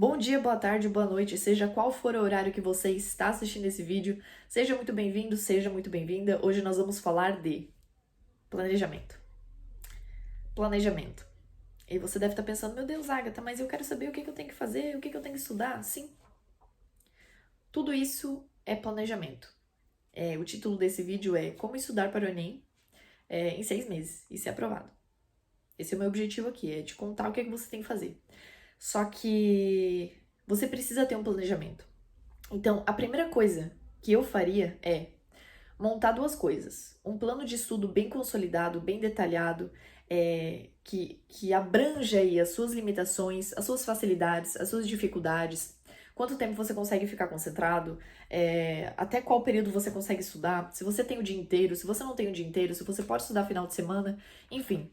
Bom dia, boa tarde, boa noite, seja qual for o horário que você está assistindo esse vídeo, seja muito bem-vindo, seja muito bem-vinda. Hoje nós vamos falar de planejamento. Planejamento. E você deve estar pensando, meu Deus, Agatha, mas eu quero saber o que eu tenho que fazer, o que eu tenho que estudar. Sim, tudo isso é planejamento. O título desse vídeo é Como Estudar para o Enem em 6 meses e ser aprovado. Esse é o meu objetivo aqui, é te contar o que você tem que fazer. Só que você precisa ter um planejamento. Então, a primeira coisa que eu faria é montar duas coisas. Um plano de estudo bem consolidado, bem detalhado, que abranja aí as suas limitações, as suas facilidades, as suas dificuldades, quanto tempo você consegue ficar concentrado, até qual período você consegue estudar, se você tem o dia inteiro, se você não tem o dia inteiro, se você pode estudar final de semana, enfim.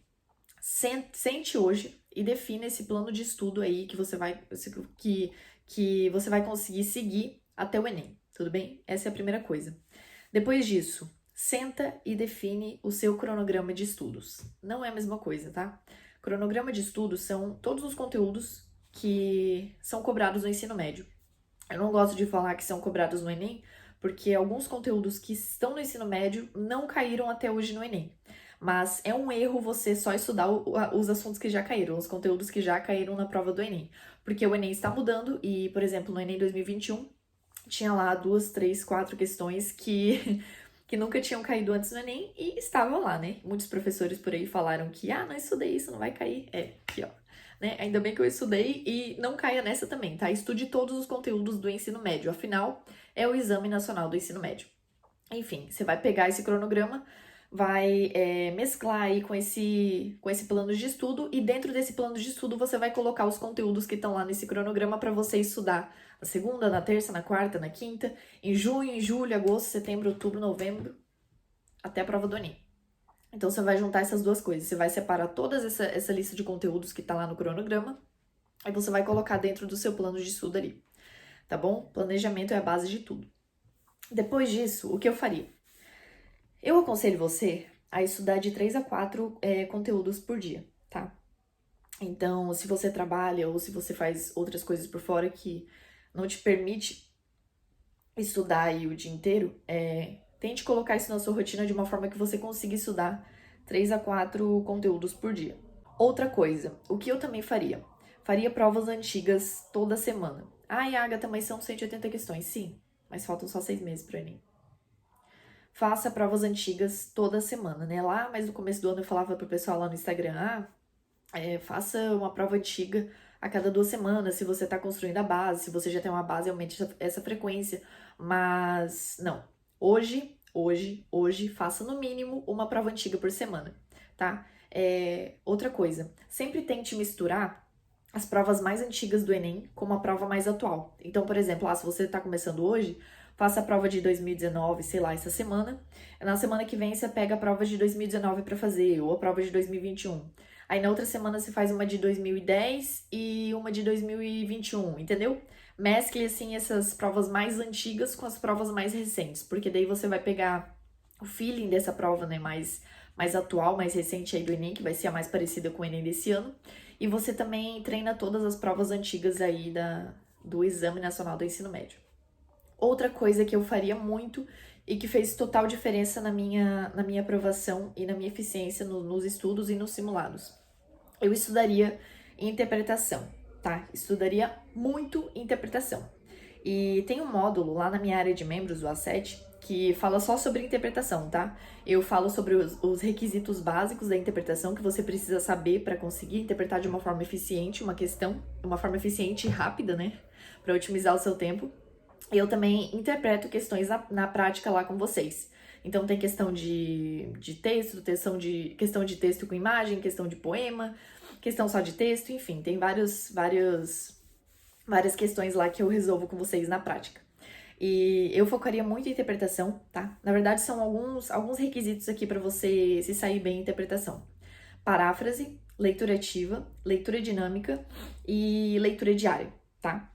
Sente hoje e defina esse plano de estudo aí que você vai conseguir seguir até o Enem, tudo bem? Essa é a primeira coisa. Depois disso, senta e define o seu cronograma de estudos. Não é a mesma coisa, tá? Cronograma de estudos são todos os conteúdos que são cobrados no ensino médio. Eu não gosto de falar que são cobrados no Enem, porque alguns conteúdos que estão no ensino médio não caíram até hoje no Enem. Mas é um erro você só estudar os assuntos que já caíram, os conteúdos que já caíram na prova do Enem. Porque o Enem está mudando e, por exemplo, no Enem 2021, tinha lá 2, 3, 4 questões que nunca tinham caído antes no Enem e estavam lá, né? Muitos professores por aí falaram que, não estudei isso, não vai cair. Aqui, ó. Né? Ainda bem que eu estudei e não caia nessa também, tá? Estude todos os conteúdos do ensino médio, afinal, é o Exame Nacional do Ensino Médio. Enfim, você vai pegar esse cronograma, vai mesclar aí com esse plano de estudo e dentro desse plano de estudo você vai colocar os conteúdos que estão lá nesse cronograma para você estudar na segunda, na terça, na quarta, na quinta, em junho, em julho, agosto, setembro, outubro, novembro, até a prova do Enem. Então você vai juntar essas duas coisas, você vai separar toda essa lista de conteúdos que tá lá no cronograma e você vai colocar dentro do seu plano de estudo ali, tá bom? Planejamento é a base de tudo. Depois disso, o que eu faria? Eu aconselho você a estudar de 3 a 4 conteúdos por dia, tá? Então, se você trabalha ou se você faz outras coisas por fora que não te permite estudar aí o dia inteiro, tente colocar isso na sua rotina de uma forma que você consiga estudar 3 a 4 conteúdos por dia. Outra coisa, o que eu também faria? Faria provas antigas toda semana. Ai, Agatha, mas são 180 questões. Sim, mas faltam só 6 meses pro Enem. Faça provas antigas toda semana, né? Lá, mas no começo do ano eu falava pro pessoal lá no Instagram, faça uma prova antiga a cada 2 semanas, se você tá construindo a base, se você já tem uma base, aumente essa frequência. Mas, não. Hoje, faça no mínimo uma prova antiga por semana, tá? Outra coisa, sempre tente misturar as provas mais antigas do Enem com uma prova mais atual. Então, por exemplo, se você tá começando hoje, faça a prova de 2019, sei lá, essa semana. Na semana que vem você pega a prova de 2019 para fazer, ou a prova de 2021. Aí na outra semana você faz uma de 2010 e uma de 2021, entendeu? Mescle assim essas provas mais antigas com as provas mais recentes, porque daí você vai pegar o feeling dessa prova, né, mais atual, mais recente aí do Enem, que vai ser a mais parecida com o Enem desse ano. E você também treina todas as provas antigas aí do Exame Nacional do Ensino Médio. Outra coisa que eu faria muito e que fez total diferença na minha aprovação e na minha eficiência nos estudos e nos simulados. Eu estudaria interpretação, tá? Estudaria muito interpretação. E tem um módulo lá na minha área de membros, o A7, que fala só sobre interpretação, tá? Eu falo sobre os requisitos básicos da interpretação que você precisa saber para conseguir interpretar de uma forma eficiente uma questão, uma forma eficiente e rápida, né? Para otimizar o seu tempo. Eu também interpreto questões na prática lá com vocês. Então tem questão de texto, questão de texto com imagem, questão de poema, questão só de texto, enfim, tem várias questões lá que eu resolvo com vocês na prática. E eu focaria muito em interpretação, tá? Na verdade, são alguns requisitos aqui para você se sair bem em interpretação. Paráfrase, leitura ativa, leitura dinâmica e leitura diária, tá?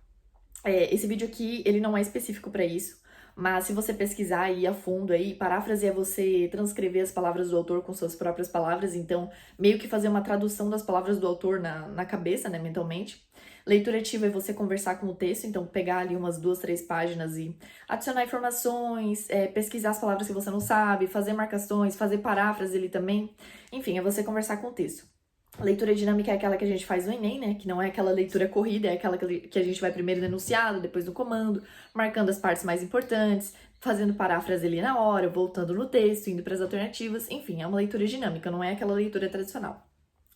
Esse vídeo aqui, ele não é específico para isso, mas se você pesquisar aí a fundo aí, paráfrase é você transcrever as palavras do autor com suas próprias palavras, então meio que fazer uma tradução das palavras do autor na cabeça, né, mentalmente. Leitura ativa é você conversar com o texto, então pegar ali umas 2, 3 páginas e adicionar informações, pesquisar as palavras que você não sabe, fazer marcações, fazer paráfrase ali também. Enfim, é você conversar com o texto. Leitura dinâmica é aquela que a gente faz no Enem, né? Que não é aquela leitura corrida, é aquela que a gente vai primeiro no enunciado, depois no comando, marcando as partes mais importantes, fazendo paráfrase ali na hora, voltando no texto, indo para as alternativas. Enfim, é uma leitura dinâmica, não é aquela leitura tradicional.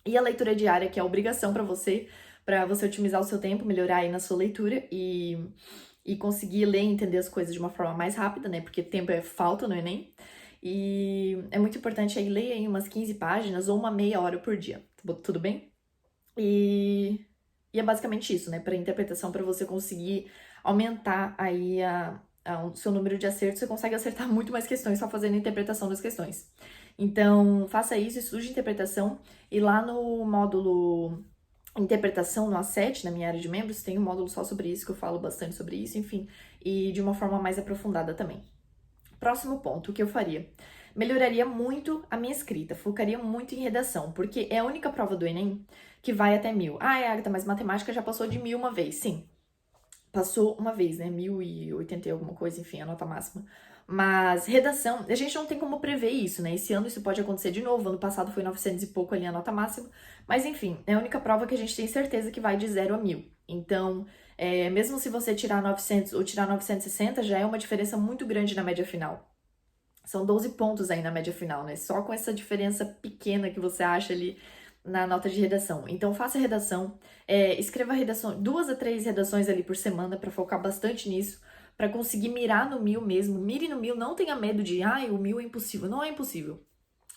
E a leitura diária, que é a obrigação para você otimizar o seu tempo, melhorar aí na sua leitura e conseguir ler e entender as coisas de uma forma mais rápida, né? Porque tempo é falta no Enem. E é muito importante aí ler aí umas 15 páginas ou uma meia hora por dia, tudo bem? E é basicamente isso, né? Para interpretação, para você conseguir aumentar aí o seu número de acertos, você consegue acertar muito mais questões só fazendo a interpretação das questões. Então, faça isso, estude interpretação, e lá no módulo interpretação, no A7, na minha área de membros, tem um módulo só sobre isso, que eu falo bastante sobre isso, enfim, e de uma forma mais aprofundada também. Próximo ponto, o que eu faria? Melhoraria muito a minha escrita, focaria muito em redação, porque é a única prova do Enem que vai até 1000. Ah, Agatha, mas matemática já passou de 1000 uma vez. Sim, passou uma vez, né? 1080 e alguma coisa, enfim, a nota máxima. Mas redação, a gente não tem como prever isso, né? Esse ano isso pode acontecer de novo. Ano passado foi 900 e pouco ali a nota máxima. Mas enfim, é a única prova que a gente tem certeza que vai de 0 a 1000. Então, mesmo se você tirar 900 ou tirar 960, já é uma diferença muito grande na média final. São 12 pontos aí na média final, né? Só com essa diferença pequena que você acha ali na nota de redação. Então, faça redação, escreva redação, 2 a 3 redações ali por semana para focar bastante nisso, para conseguir mirar no 1000 mesmo. Mire no 1000, não tenha medo de, o 1000 é impossível. Não é impossível.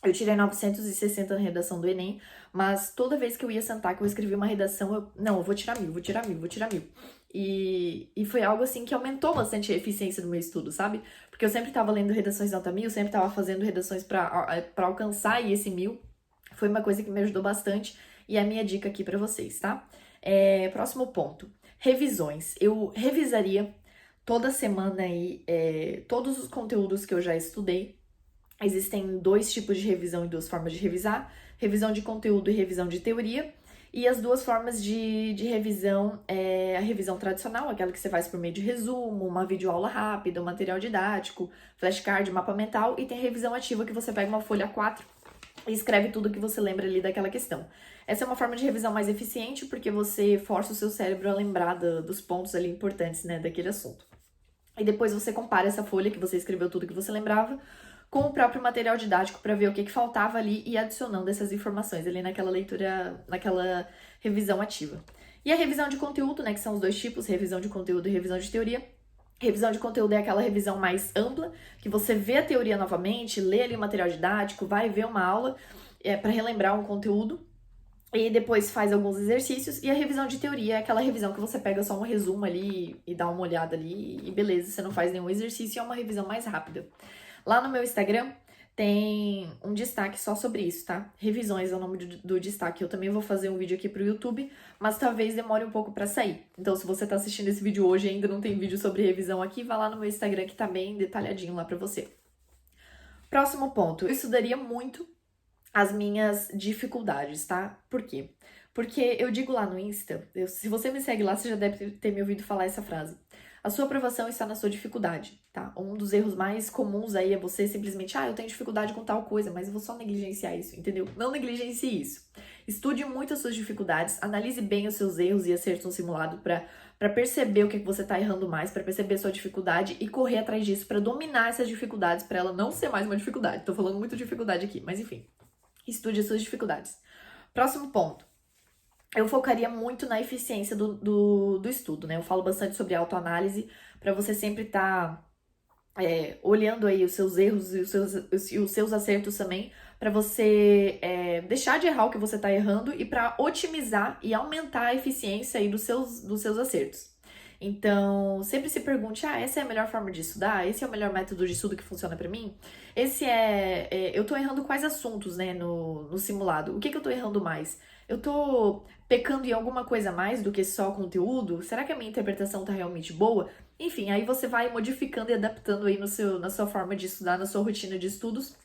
Eu tirei 960 na redação do Enem, mas toda vez que eu ia sentar, que eu escrevi uma redação, eu vou tirar 1000, vou tirar 1000, vou tirar 1000. E foi algo assim que aumentou bastante a eficiência do meu estudo, sabe? Porque eu sempre tava lendo redações nota 1000, sempre tava fazendo redações para alcançar aí esse 1000. Foi uma coisa que me ajudou bastante e é a minha dica aqui para vocês, tá? Próximo ponto, revisões. Eu revisaria toda semana aí todos os conteúdos que eu já estudei. Existem 2 tipos de revisão e 2 formas de revisar: revisão de conteúdo e revisão de teoria. E as 2 formas de revisão é a revisão tradicional, aquela que você faz por meio de resumo, uma videoaula rápida, um material didático, flashcard, mapa mental, e tem a revisão ativa, que você pega uma folha A4 e escreve tudo que você lembra ali daquela questão. Essa é uma forma de revisão mais eficiente, porque você força o seu cérebro a lembrar dos pontos ali importantes, né, daquele assunto. E depois você compara essa folha que você escreveu tudo que você lembrava com o próprio material didático para ver o que faltava ali e adicionando essas informações ali naquela leitura, naquela revisão ativa. E a revisão de conteúdo, né, que são os 2 tipos, revisão de conteúdo e revisão de teoria. Revisão de conteúdo é aquela revisão mais ampla, que você vê a teoria novamente, lê ali o material didático, vai ver uma aula para relembrar um conteúdo e depois faz alguns exercícios. E a revisão de teoria é aquela revisão que você pega só um resumo ali e dá uma olhada ali e beleza, você não faz nenhum exercício, e é uma revisão mais rápida. Lá no meu Instagram tem um destaque só sobre isso, tá? Revisões é o nome do destaque. Eu também vou fazer um vídeo aqui pro YouTube, mas talvez demore um pouco pra sair. Então, se você tá assistindo esse vídeo hoje e ainda não tem vídeo sobre revisão aqui, vá lá no meu Instagram que tá bem detalhadinho lá pra você. Próximo ponto. Eu estudaria muito as minhas dificuldades, tá? Por quê? Porque eu digo lá no Insta, se você me segue lá, você já deve ter me ouvido falar essa frase. A sua aprovação está na sua dificuldade, tá? Um dos erros mais comuns aí é você simplesmente, eu tenho dificuldade com tal coisa, mas eu vou só negligenciar isso, entendeu? Não negligencie isso. Estude muito as suas dificuldades, analise bem os seus erros e acertos no simulado para perceber o que você tá errando mais, para perceber a sua dificuldade e correr atrás disso para dominar essas dificuldades, para ela não ser mais uma dificuldade. Tô falando muito de dificuldade aqui, mas enfim. Estude as suas dificuldades. Próximo ponto. Eu focaria muito na eficiência do estudo, né? Eu falo bastante sobre autoanálise, para você sempre estar olhando aí os seus erros e os seus acertos também, para você deixar de errar o que você está errando e para otimizar e aumentar a eficiência aí dos seus acertos. Então, sempre se pergunte, essa é a melhor forma de estudar? Esse é o melhor método de estudo que funciona pra mim? Eu tô errando quais assuntos, né, no simulado? O que eu tô errando mais? Eu tô pecando em alguma coisa mais do que só conteúdo? Será que a minha interpretação tá realmente boa? Enfim, aí você vai modificando e adaptando aí na sua forma de estudar, na sua rotina de estudos,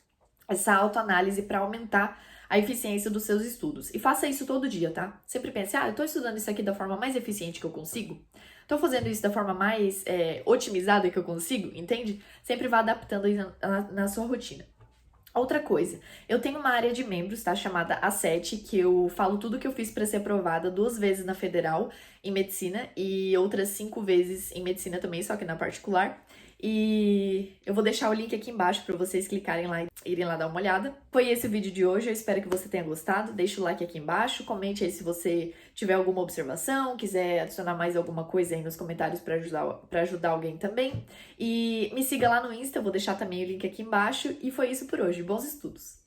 essa autoanálise para aumentar a eficiência dos seus estudos. E faça isso todo dia, tá? Sempre pense, eu tô estudando isso aqui da forma mais eficiente que eu consigo? Tô fazendo isso da forma mais otimizada que eu consigo? Entende? Sempre vá adaptando aí na sua rotina. Outra coisa, eu tenho uma área de membros, tá? Chamada A7, que eu falo tudo que eu fiz para ser aprovada 2 vezes na federal em medicina e outras 5 vezes em medicina também, só que na particular. E eu vou deixar o link aqui embaixo para vocês clicarem lá e irem lá dar uma olhada. Foi esse o vídeo de hoje, eu espero que você tenha gostado. Deixa o like aqui embaixo, comente aí se você tiver alguma observação, quiser adicionar mais alguma coisa aí nos comentários para ajudar alguém também. E me siga lá no Insta, eu vou deixar também o link aqui embaixo. E foi isso por hoje. Bons estudos!